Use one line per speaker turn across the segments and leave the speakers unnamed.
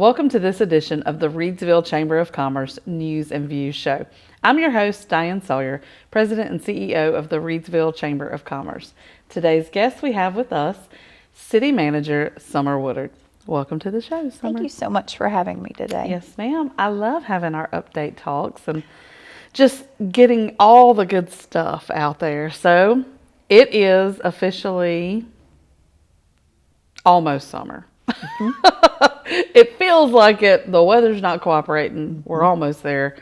Welcome to this edition of the Reidsville Chamber of Commerce News and Views Show. I'm your host, Diane Sawyer, President and CEO of the Reidsville Chamber of Commerce. Today's guest we have with us, City Manager Summer Woodard. Welcome to the show, Summer.
Thank you so much for having me today.
Yes, ma'am. I love having our update talks and just getting all the good stuff out there. So it is officially almost summer. It feels like it. The weather's not cooperating. We're almost there.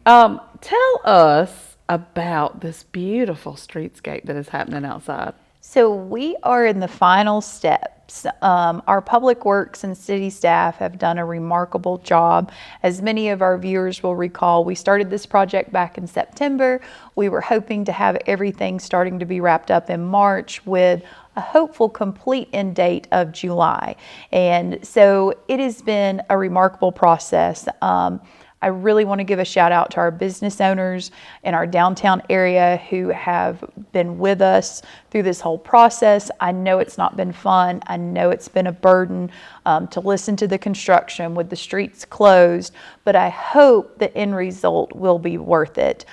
Tell us about this beautiful streetscape that is happening outside.
So we are in the final steps. Our public works and city staff have done a remarkable job. As many of our viewers will recall, we started this project back in September. We were hoping to have everything starting to be wrapped up in March with a hopeful complete end date of July. And so it has been a remarkable process. I really want to give a shout out to our business owners in our downtown area who have been with us through this whole process. I know it's not been fun. I know it's been a burden to listen to the construction with the streets closed, but I hope the end result will be worth it.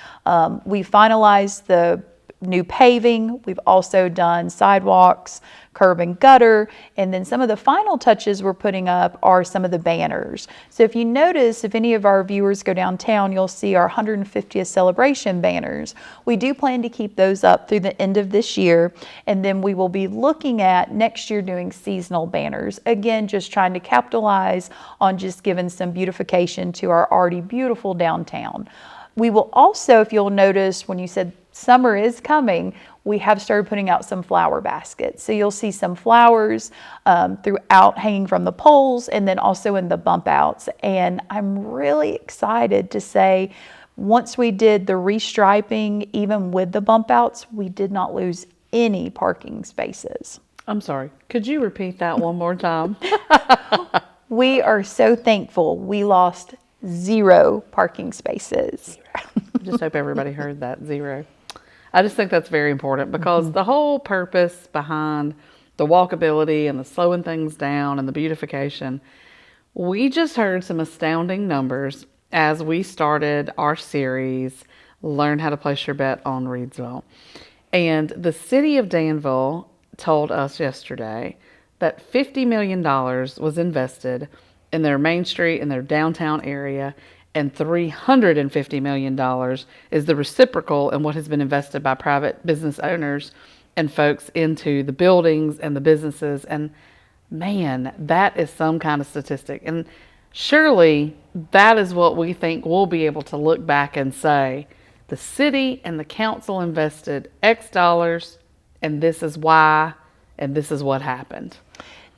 We finalized the new paving. We've also done sidewalks, curb and gutter, and then some of the final touches we're putting up are some of the banners. So if you notice, if any of our viewers go downtown, you'll see our 150th celebration banners. We do plan to keep those up through the end of this year, and then we will be looking at next year doing seasonal banners. Again, just trying to capitalize on just giving some beautification to our already beautiful downtown. We will also, if you'll notice when you said summer is coming, we have started putting out some flower baskets. So you'll see some flowers throughout hanging from the poles and then also in the bump outs. And I'm really excited to say, once we did the restriping, even with the bump outs, we did not lose any parking spaces.
I'm sorry. Could you repeat that one more time?
We are so thankful. We lost 0 parking spaces.
I just hope everybody heard that, 0. I just think that's very important because the whole purpose behind the walkability and the slowing things down and the beautification, we just heard some astounding numbers as we started our series, Learn How to Place Your Bet on Reidsville. And the city of Danville told us yesterday that $50 million was invested in their Main Street, in their downtown area, and $350 million is the reciprocal in what has been invested by private business owners and folks into the buildings and the businesses. And man, that is some kind of statistic. And surely that is what we think we'll be able to look back and say, the city and the council invested X dollars, and this is why, and this is what happened.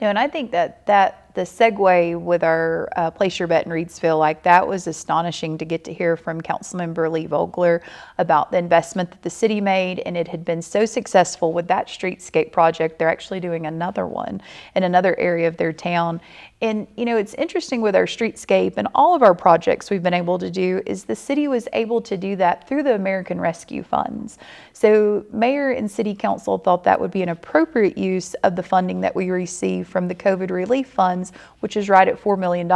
No, and I think that the segue with our Place Your Bet in Reidsville, like that was astonishing to get to hear from Councilmember Lee Vogler about the investment that the city made, and it had been so successful with that streetscape project. They're actually doing another one in another area of their town. And, you know, it's interesting with our streetscape and all of our projects we've been able to do is the city was able to do that through the American Rescue Funds. So Mayor and City Council thought that would be an appropriate use of the funding that we receive from the COVID relief funds, which is right at $4 million,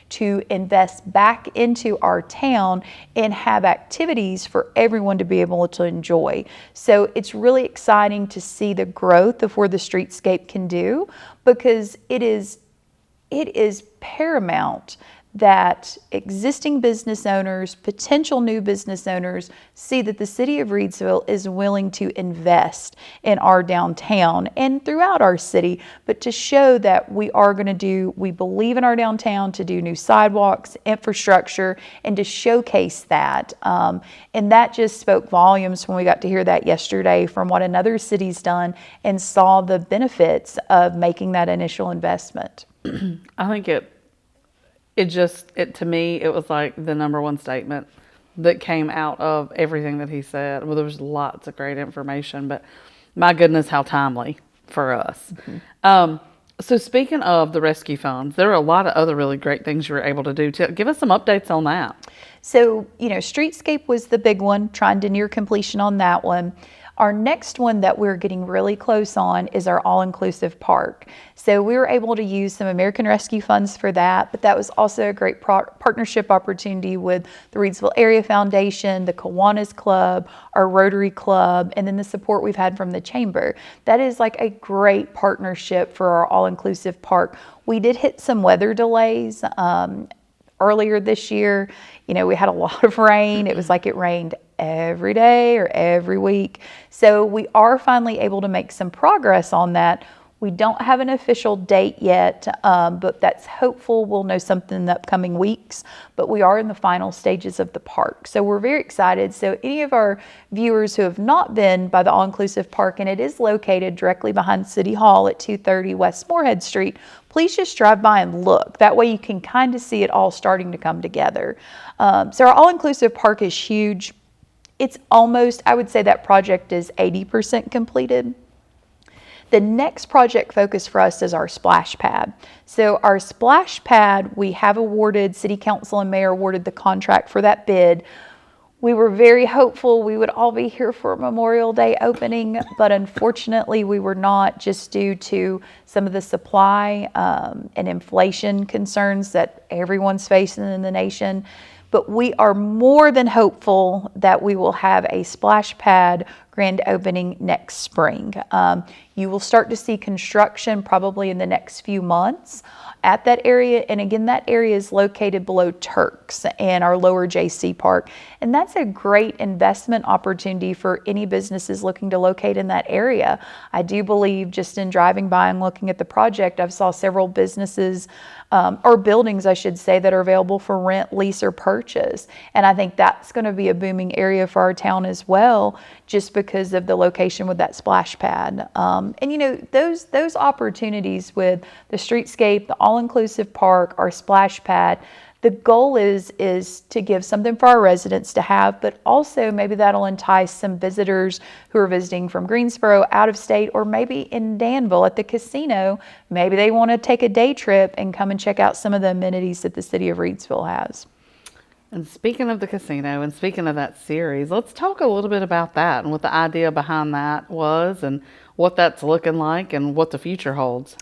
to invest back into our town and have activities for everyone to be able to enjoy. So it's really exciting to see the growth of where the streetscape can do, because it is paramount that existing business owners, potential new business owners, see that the city of Reidsville is willing to invest in our downtown and throughout our city, but to show that we believe in our downtown to do new sidewalks, infrastructure, and to showcase that. And that just spoke volumes when we got to hear that yesterday from what another city's done and saw the benefits of making that initial investment.
I think it to me, it was like the number one statement that came out of everything that he said. Well, there was lots of great information, but my goodness, how timely for us. So speaking of the rescue funds, there are a lot of other really great things you were able to do. Give us some updates on that.
So, you know, streetscape was the big one, trying to near completion on that one. Our next one that we're getting really close on is our All-Inclusive Park. So we were able to use some American Rescue funds for that, but that was also a great partnership opportunity with the Reidsville Area Foundation, the Kiwanis Club, our Rotary Club, and then the support we've had from the Chamber. That is like a great partnership for our All-Inclusive Park. We did hit some weather delays earlier this year. You know, we had a lot of rain. It was like it rained every day or every week. So we are finally able to make some progress on that. We don't have an official date yet, but that's hopeful. We'll know something in the upcoming weeks, but we are in the final stages of the park. So we're very excited. So any of our viewers who have not been by the All-Inclusive Park, and it is located directly behind City Hall at 230 West Moorhead Street, please just drive by and look. That way you can kind of see it all starting to come together. So our All-Inclusive Park is huge. It's almost, I would say that project is 80% completed. The next project focus for us is our SplashPad. So our SplashPad, we have awarded, City Council and Mayor awarded the contract for that bid. We were very hopeful we would all be here for Memorial Day opening, but unfortunately we were not, just due to some of the supply and inflation concerns that everyone's facing in the nation. But we are more than hopeful that we will have a SplashPad grand opening next spring. You will start to see construction probably in the next few months at that area. And again, that area is located below Turks and our lower JC Park. And that's a great investment opportunity for any businesses looking to locate in that area. I do believe, just in driving by and looking at the project, I've saw several businesses or buildings, I should say, that are available for rent, lease, or purchase. And I think that's going to be a booming area for our town as well, just because of the location with that splash pad. And you know, those opportunities with the streetscape, the all-inclusive park, our splash pad, the goal is to give something for our residents to have, but also maybe that'll entice some visitors who are visiting from Greensboro, out of state, or maybe in Danville at the casino. Maybe they want to take a day trip and come and check out some of the amenities that the City of Reidsville has.
And speaking of the casino and speaking of that series, let's talk a little bit about that and what the idea behind that was and what that's looking like and what the future holds.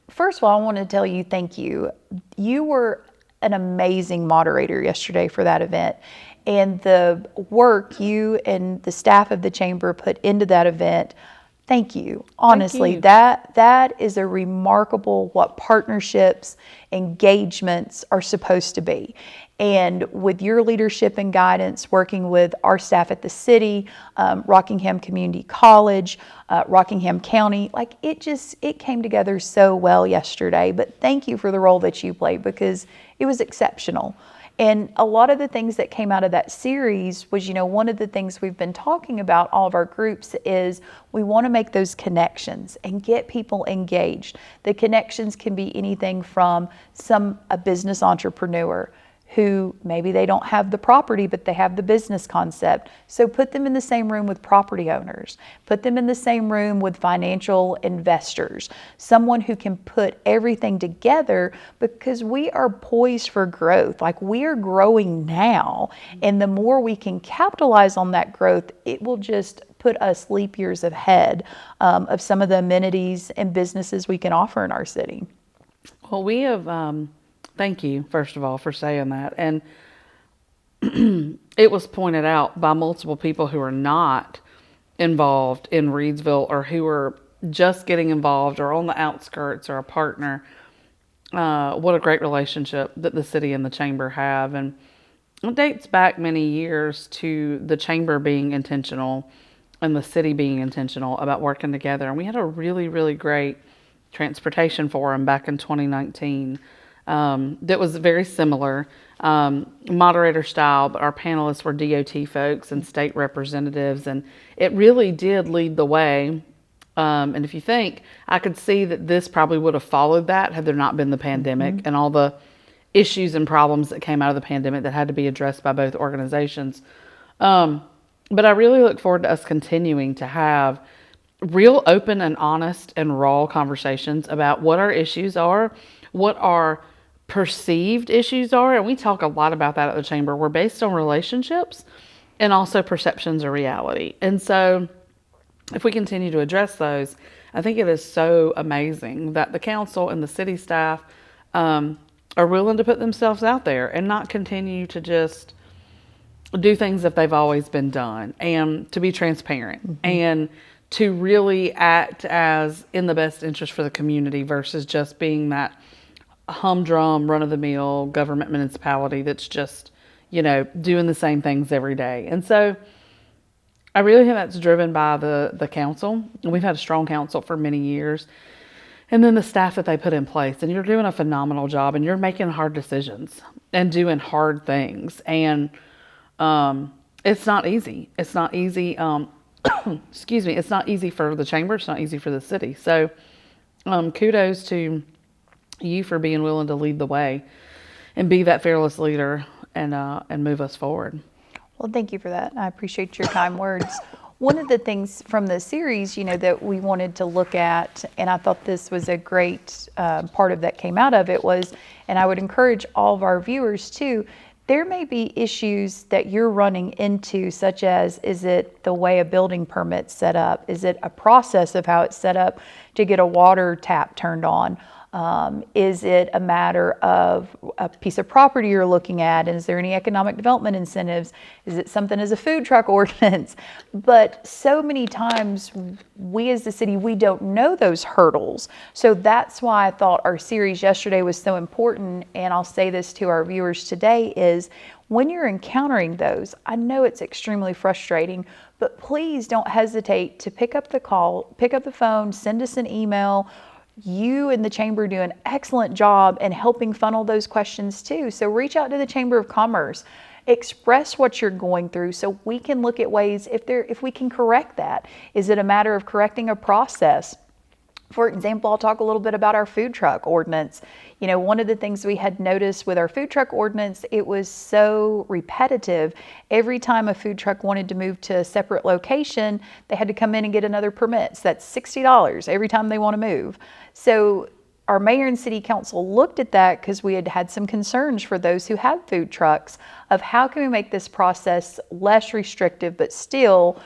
First of all, I want to tell you thank you. You were an amazing moderator yesterday for that event, and the work you and the staff of the chamber put into that event, thank you. Honestly,
Thank you.
that is a remarkable what partnerships, engagements are supposed to be. And with your leadership and guidance, working with our staff at the city, Rockingham Community College, Rockingham County, like it came together so well yesterday. But thank you for the role that you played, because it was exceptional. And a lot of the things that came out of that series was, you know, one of the things we've been talking about, all of our groups, is we want to make those connections and get people engaged. The connections can be anything from a business entrepreneur who maybe they don't have the property, but they have the business concept. So put them in the same room with property owners, put them in the same room with financial investors, someone who can put everything together, because we are poised for growth. Like, we are growing now. And the more we can capitalize on that growth, it will just put us leap years ahead of some of the amenities and businesses we can offer in our city.
Well, we have, thank you, first of all, for saying that. And it was pointed out by multiple people who are not involved in Reidsville, or who are just getting involved or on the outskirts or a partner, what a great relationship that the city and the chamber have. And it dates back many years to the chamber being intentional and the city being intentional about working together. And we had a really, really great transportation forum back in 2019. That was very similar, moderator style, but our panelists were DOT folks and state representatives, and it really did lead the way. And if you think, I could see that this probably would have followed that had there not been the pandemic and all the issues and problems that came out of the pandemic that had to be addressed by both organizations. But I really look forward to us continuing to have real open and honest and raw conversations about what our issues are, what our perceived issues are. And we talk a lot about that at the chamber. We're based on relationships and also perceptions of reality. And so if we continue to address those, I think it is so amazing that the council and the city staff are willing to put themselves out there and not continue to just do things that they've always been done, and to be transparent and to really act as in the best interest for the community versus just being that humdrum, run-of-the-mill government municipality that's just, doing the same things every day. And so I really think that's driven by the council. And we've had a strong council for many years. And then the staff that they put in place. And you're doing a phenomenal job, and you're making hard decisions and doing hard things. And it's not easy. It's not easy. Excuse me. It's not easy for the chamber. It's not easy for the city. So kudos to you for being willing to lead the way and be that fearless leader and move us forward.
Well, thank you for that. I appreciate your kind words. One of the things from the series, that we wanted to look at, and I thought this was a great part of that came out of it was, and I would encourage all of our viewers too, there may be issues that you're running into, such as, is it the way a building permit's set up? Is it a process of how it's set up to get a water tap turned on? Is it a matter of a piece of property you're looking at? And is there any economic development incentives? Is it something as a food truck ordinance? But so many times we as the city, we don't know those hurdles. So that's why I thought our series yesterday was so important. And I'll say this to our viewers today is when you're encountering those, I know it's extremely frustrating, but please don't hesitate to pick up the call, pick up the phone, send us an email. You and the chamber do an excellent job in helping funnel those questions too. So reach out to the Chamber of Commerce, express what you're going through so we can look at ways if we can correct that. Is it a matter of correcting a process? For example, I'll talk a little bit about our food truck ordinance. One of the things we had noticed with our food truck ordinance, it was so repetitive. Every time a food truck wanted to move to a separate location, they had to come in and get another permit. So that's $60 every time they want to move. So our mayor and city council looked at that because we had had some concerns for those who have food trucks of how can we make this process less restrictive, but still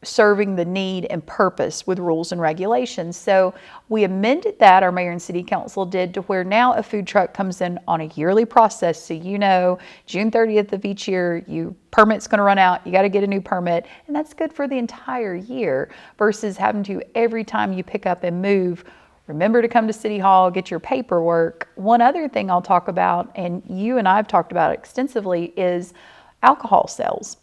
serving the need and purpose with rules and regulations. So we amended that, our mayor and city council did, to where now a food truck comes in on a yearly process. So June 30th of each year, permit's going to run out, you got to get a new permit, and that's good for the entire year versus having to, every time you pick up and move, remember to come to City Hall, get your paperwork. One other thing I'll talk about, and you and I have talked about extensively, is alcohol sales.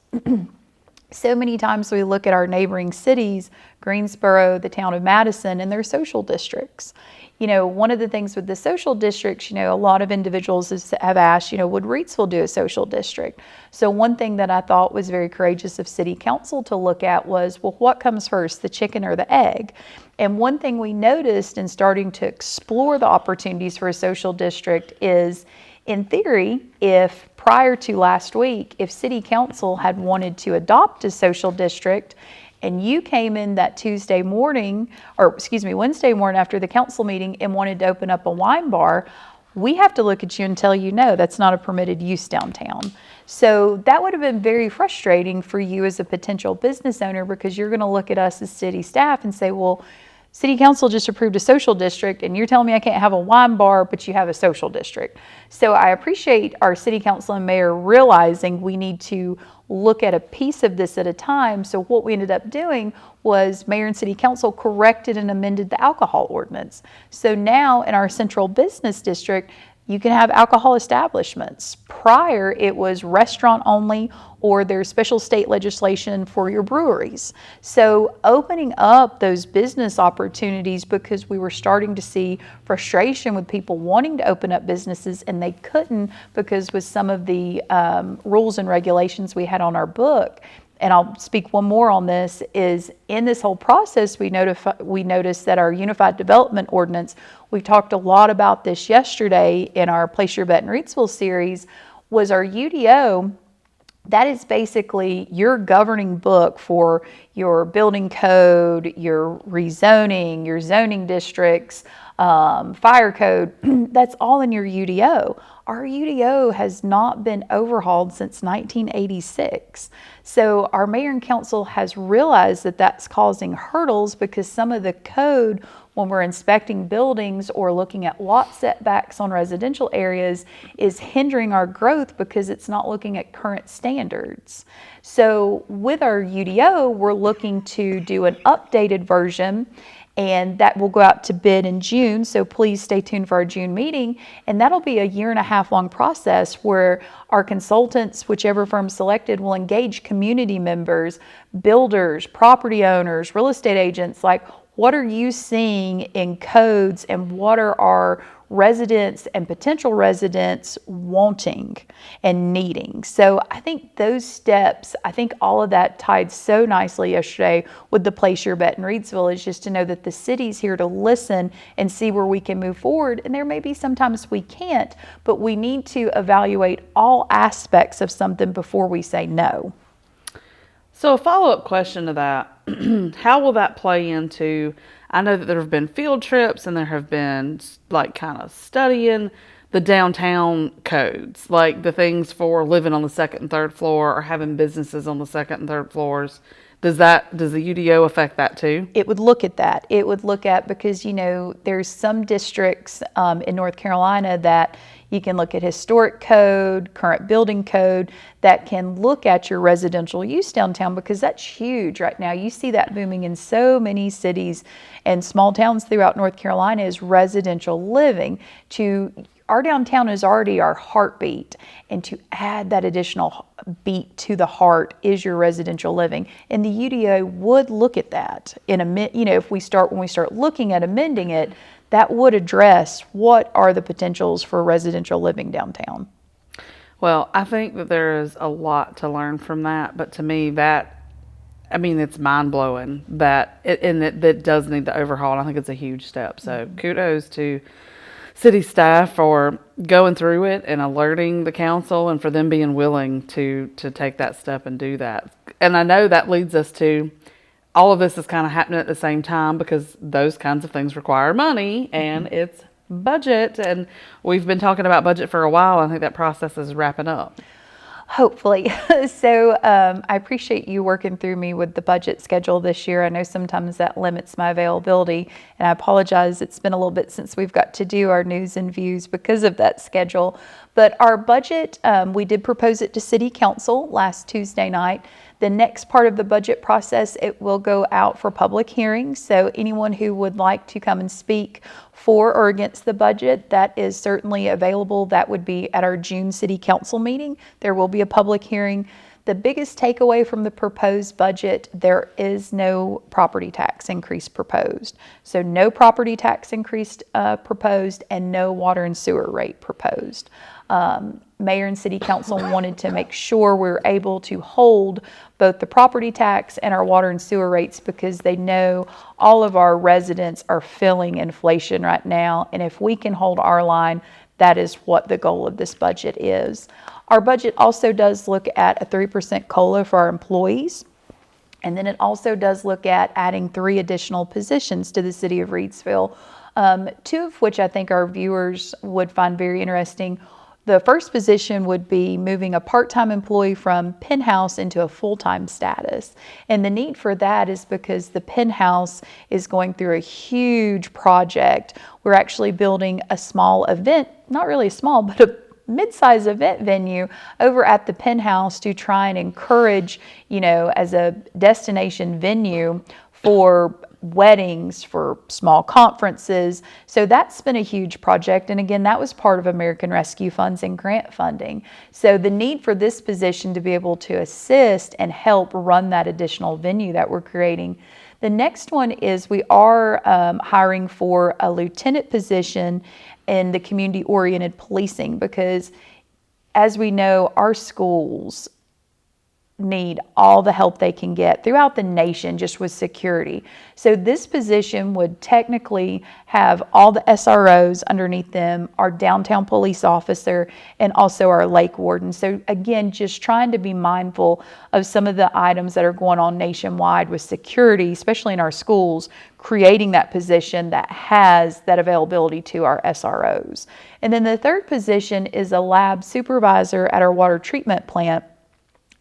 So many times we look at our neighboring cities, Greensboro, the town of Madison, and their social districts. One of the things with the social districts, a lot of individuals have asked, would Reidsville do a social district? So one thing that I thought was very courageous of city council to look at was, well, what comes first, the chicken or the egg? And one thing we noticed in starting to explore the opportunities for a social district is, in theory, if prior to last week, if city council had wanted to adopt a social district and you came in that Wednesday morning after the council meeting and wanted to open up a wine bar, we have to look at you and tell you, no, that's not a permitted use downtown. So that would have been very frustrating for you as a potential business owner because you're going to look at us as city staff and say, well, City Council just approved a social district and you're telling me I can't have a wine bar, but you have a social district. So I appreciate our City Council and Mayor realizing we need to look at a piece of this at a time. So what we ended up doing was Mayor and City Council corrected and amended the alcohol ordinance. So now in our central business district, you can have alcohol establishments. Prior, it was restaurant only, or there's special state legislation for your breweries. So opening up those business opportunities, because we were starting to see frustration with people wanting to open up businesses and they couldn't because with some of the rules and regulations we had on our book. And I'll speak one more on this, is in this whole process, we noticed that our Unified Development Ordinance, we talked a lot about this yesterday in our Place Your Bet in Reidsville series, was our UDO that is basically your governing book for your building code, your rezoning, your zoning districts, fire code. That's all in your UDO. Our UDO has not been overhauled since 1986. So our mayor and council has realized that that's causing hurdles because some of the code when we're inspecting buildings or looking at lot setbacks on residential areas is hindering our growth because it's not looking at current standards. So with our UDO, we're looking to do an updated version, and that will go out to bid in June. So please stay tuned for our June meeting. And that'll be a 1.5 year long process where our consultants, whichever firm selected, will engage community members, builders, property owners, real estate agents, like, what are you seeing in codes and what are our residents and potential residents wanting and needing? So I think those steps, I think all of that tied so nicely yesterday with the Place Your Bet in Reidsville, is just to know that the city's here to listen and see where we can move forward. And there may be sometimes we can't, but we need to evaluate all aspects of something before we say no.
So a follow-up question to that, how will that play into, I know that there have been field trips and there have been like kind of studying the downtown codes, like the things for living on the second and third floor or having businesses on the second and third floors. Does the UDO affect that too?
It would look at that. It would look at, because, you know, there's some districts in North Carolina that you can look at historic code, current building code, that can look at your residential use downtown, because that's huge right now. You see that booming in so many cities and small towns throughout North Carolina is residential living. Our downtown is already our heartbeat, and to add that additional beat to the heart is your residential living. And the UDO would look at that when we start looking at amending it, that would address what are the potentials for residential living downtown.
Well, I think that there is a lot to learn from that, but to me it's mind-blowing that that does need the overhaul, and I think it's a huge step. So kudos to city staff for going through it and alerting the council, and for them being willing to take that step and do that. And I know that leads us to, all of this is kind of happening at the same time because those kinds of things require money, and it's budget. And we've been talking about budget for a while. I think that process is wrapping up.
Hopefully. So I appreciate you working through me with the budget schedule this year. I know sometimes that limits my availability, and I apologize. It's been a little bit since we've got to do our news and views because of that schedule. But our budget, we did propose it to City Council last Tuesday night. The next part of the budget process, it will go out for public hearing. So anyone who would like to come and speak for or against the budget, that is certainly available. That would be at our June City Council meeting. There will be a public hearing. The biggest takeaway from the proposed budget, there is no property tax increase proposed. So no property tax increase proposed, and no water and sewer rate proposed. Mayor and City Council wanted to make sure we're able to hold both the property tax and our water and sewer rates, because they know all of our residents are feeling inflation right now. And if we can hold our line, that is what the goal of this budget is. Our budget also does look at a 3% COLA for our employees. And then it also does look at adding 3 additional positions to the City of Reidsville, 2 of which I think our viewers would find very interesting. The first position would be moving a part-time employee from penthouse into a full-time status. And the need for that is because the penthouse is going through a huge project. We're actually building a small event, not really small, but a mid-size event venue over at the penthouse to try and encourage, as a destination venue for weddings, for small conferences. So that's been a huge project. And again, that was part of American Rescue Funds and grant funding. So the need for this position to be able to assist and help run that additional venue that we're creating. The next one is we are hiring for a lieutenant position in the community-oriented policing, because as we know, our schools, need all the help they can get throughout the nation just with security. So this position would technically have all the SROs underneath them, our downtown police officer, and also our lake warden. So again, just trying to be mindful of some of the items that are going on nationwide with security, especially in our schools, creating that position that has that availability to our SROs. And then the third position is a lab supervisor at our water treatment plant.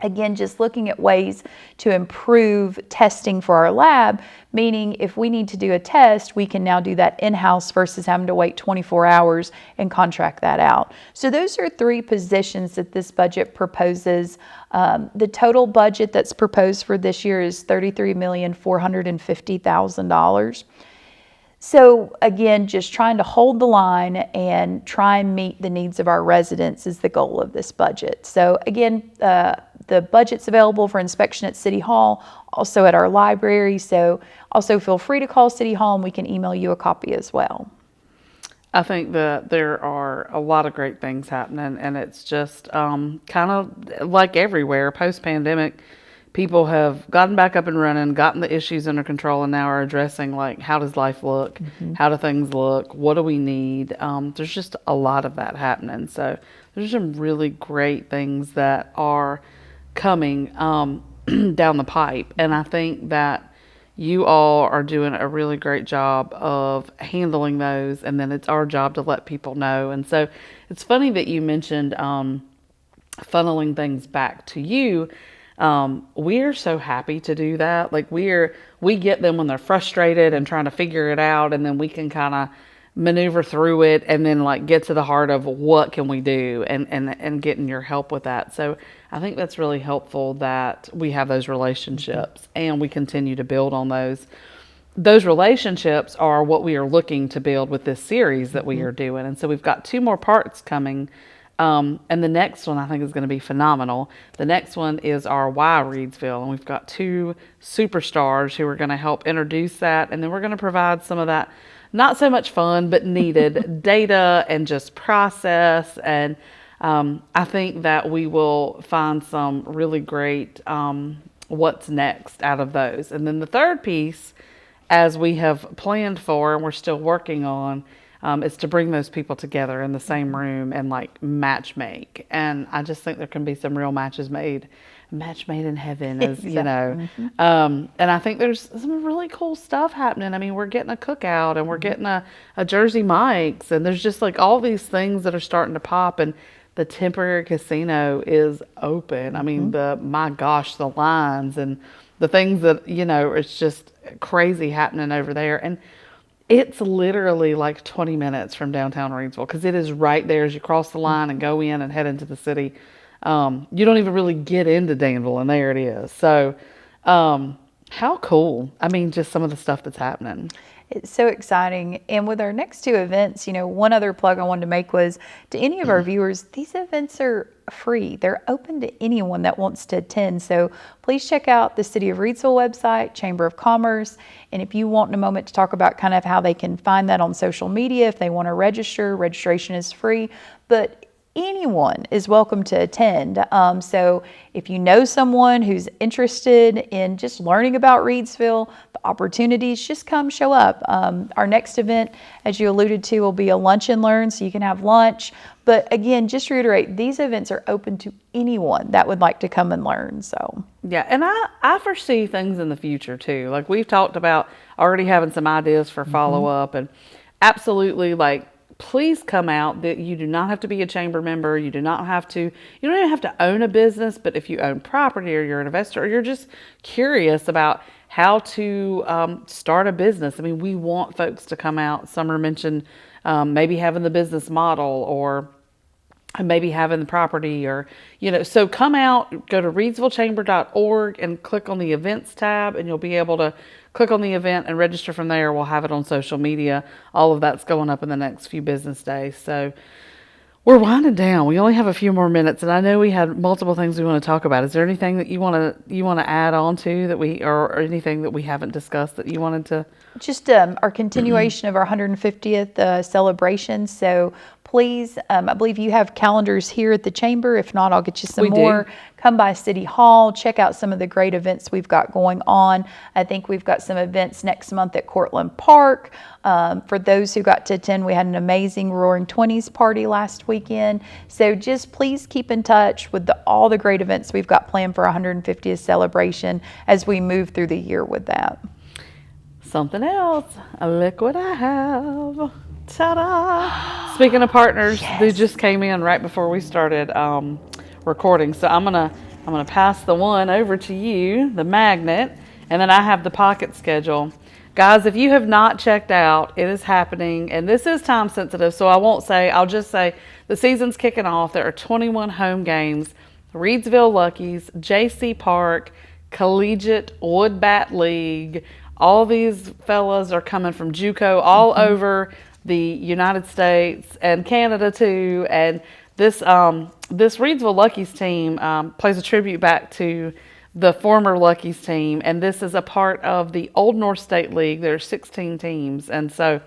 Again, just looking at ways to improve testing for our lab, meaning if we need to do a test, we can now do that in-house versus having to wait 24 hours and contract that out. So those are three positions that this budget proposes. The total budget that's proposed for this year is $33,450,000. So again, just trying to hold the line and try and meet the needs of our residents is the goal of this budget. So again, the budget's available for inspection at City Hall, also at our library. So also feel free to call City Hall and we can email you a copy as well.
I think that there are a lot of great things happening, and it's just kind of like everywhere post-pandemic. People have gotten back up and running, gotten the issues under control, and now are addressing, like, how does life look? Mm-hmm. How do things look? What do we need? There's just a lot of that happening. So there's some really great things that are coming down the pipe. And I think that you all are doing a really great job of handling those. And then it's our job to let people know. And so it's funny that you mentioned funneling things back to you. We're so happy to do that. Like we get them when they're frustrated and trying to figure it out, and then we can kind of maneuver through it and then like get to the heart of what can we do and getting your help with that. So I think that's really helpful that we have those relationships and we continue to build on those. Those relationships are what we are looking to build with this series that we are doing. And so we've got 2 more parts coming. And the next one I think is going to be phenomenal. The next one is our Why Reidsville, and we've got 2 superstars who are going to help introduce that, and then we're going to provide some of that not so much fun but needed data and just process. And I think that we will find some really great what's next out of those. And then the third piece, as we have planned for and we're still working on, is to bring those people together in the same room and like match make. And I just think there can be some real match made in heaven, as exactly. You know. And I think there's some really cool stuff happening. I mean, we're getting a cookout and we're getting a Jersey Mike's, and there's just like all these things that are starting to pop. And the temporary casino is open. I mean, my gosh, the lines and the things that, you know, it's just crazy happening over there. And it's literally like 20 minutes from downtown Reidsville, because it is right there as you cross the line and go in and head into the city. You don't even really get into Danville, and there it is. So how cool. I mean, just some of the stuff that's happening.
It's so exciting. And with our next 2 events, you know, one other plug I wanted to make was to any of our viewers, these events are free. They're open to anyone that wants to attend. So please check out the City of Reidsville website, Chamber of Commerce. And if you want in a moment to talk about kind of how they can find that on social media, if they want to register, registration is free. But anyone is welcome to attend. So if you know someone who's interested in just learning about Reidsville, the opportunities, just come show up. Our next event, as you alluded to, will be a lunch and learn, so you can have lunch. But again, just to reiterate, these events are open to anyone that would like to come and learn. So
yeah, and I foresee things in the future too. Like we've talked about already having some ideas for follow-up, and absolutely, like, please come out. That you do not have to be a chamber member. You don't even have to own a business, but if you own property or you're an investor or you're just curious about how to start a business. I mean, we want folks to come out. Summer mentioned maybe having the business model or maybe having the property, or, you know, so come out, go to reidsvillechamber.org and click on the events tab, and you'll be able to click on the event and register from there. We'll have it on social media. All of that's going up in the next few business days. So we're winding down. We only have a few more minutes, and I know we had multiple things we want to talk about. Is there anything that you want to add on to that or anything that we haven't discussed that you wanted to?
Just our continuation of our 150th celebration. So please, I believe you have calendars here at the chamber. If not, I'll get you some
We do.
more. Come by City Hall, check out some of the great events we've got going on. I think we've got some events next month at Cortland Park. For those who got to attend, we had an amazing Roaring Twenties party last weekend. So just please keep in touch with all the great events we've got planned for 150th celebration as we move through the year with that.
Something else. Look what I have. Ta-da! Speaking of partners, they just came in right before we started recording. So I'm gonna pass the one over to you, the magnet, and then I have the pocket schedule. Guys, if you have not checked out, it is happening, and this is time sensitive, so I'll just say the season's kicking off. There are 21 home games, Reidsville Luckies, JC Park, Collegiate Wood Bat League. All these fellas are coming from JUCO all over the United States and Canada too. And this Reidsville Luckies team plays a tribute back to the former Luckies team, and this is a part of the Old North State League. There's 16 teams, and so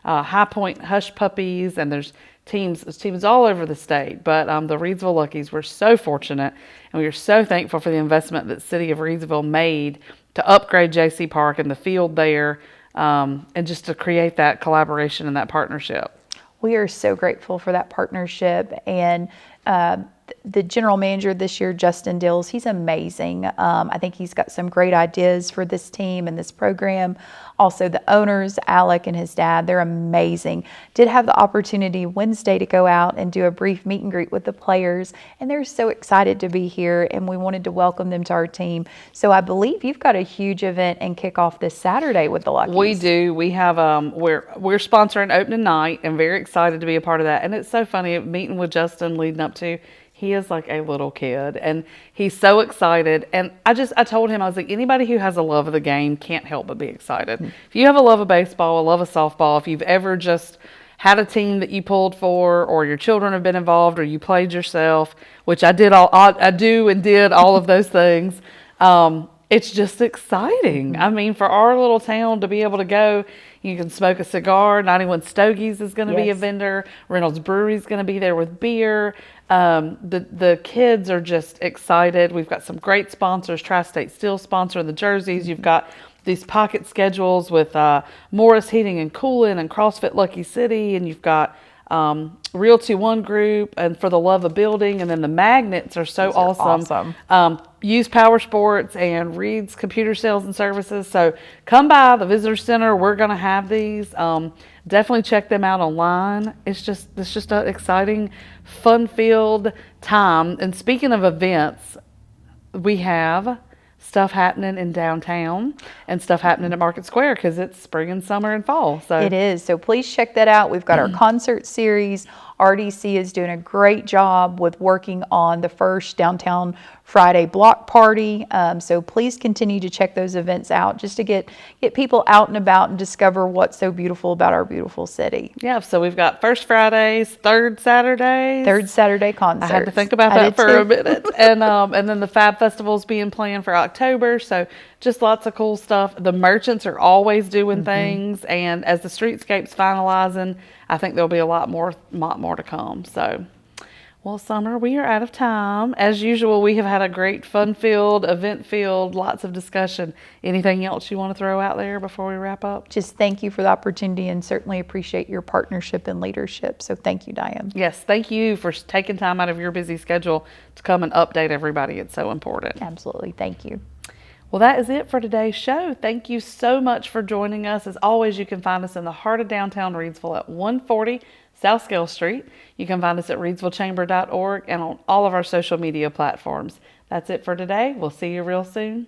High Point Hush Puppies, and there's teams all over the state. But the Reidsville Luckies, we're so fortunate, and we are so thankful for the investment that City of Reidsville made to upgrade JC Park and the field there, and just to create that collaboration and that partnership.
We are so grateful for that partnership, and the general manager this year, Justin Dills, he's amazing. I think he's got some great ideas for this team and this program. Also, the owners, Alec and his dad, they're amazing. Did have the opportunity Wednesday to go out and do a brief meet and greet with the players, and they're so excited to be here, and we wanted to welcome them to our team. So I believe you've got a huge event and kickoff this Saturday with the Luckies.
We do. We have we're sponsoring opening night, and very excited to be a part of that. And it's so funny meeting with Justin leading up to. He is like a little kid, and he's so excited. And I told him, I was like, anybody who has a love of the game can't help but be excited. If you have a love of baseball, a love of softball, if you've ever just had a team that you pulled for, or your children have been involved, or you played yourself, which I did all of those things. It's just exciting. I mean, for our little town to be able to go, you can smoke a cigar. 91 Stogies is going to be a vendor. Reynolds Brewery is going to be there with beer. The kids are just excited. We've got some great sponsors. Tri-State Steel sponsoring the jerseys. You've got these pocket schedules with Morris Heating and Cooling and CrossFit Lucky City, and you've got Real 2-1 Group and For the Love of Building, and then the magnets are so awesome. Use Power Sports and Reed's Computer Sales and Services. So come by the Visitor Center. We're going to have these. Definitely check them out online. It's just an exciting, fun-filled time. And speaking of events, we have stuff happening in downtown and stuff happening at Market Square because it's spring and summer and fall. So
it is. So please check that out. We've got our concert series. RDC is doing a great job with working on the first Downtown Friday block party. So please continue to check those events out just to get people out and about and discover what's so beautiful about our beautiful city.
Yeah, so we've got First Fridays, Third Saturday concerts. I had to think about that for a minute. And then the Fab Festival's being planned for October. So just lots of cool stuff. The merchants are always doing things, and as the streetscape's finalizing, I think there'll be a lot more to come. So, well, Summer, we are out of time. As usual, we have had a great fun-filled, event-filled, lots of discussion. Anything else you want to throw out there before we wrap up?
Just thank you for the opportunity, and certainly appreciate your partnership and leadership. So thank you, Diane.
Yes, thank you for taking time out of your busy schedule to come and update everybody. It's so important.
Absolutely. Thank you.
Well, that is it for today's show. Thank you so much for joining us. As always, you can find us in the heart of downtown Reidsville at 140 South Scale Street. You can find us at reidsvillechamber.org and on all of our social media platforms. That's it for today. We'll see you real soon.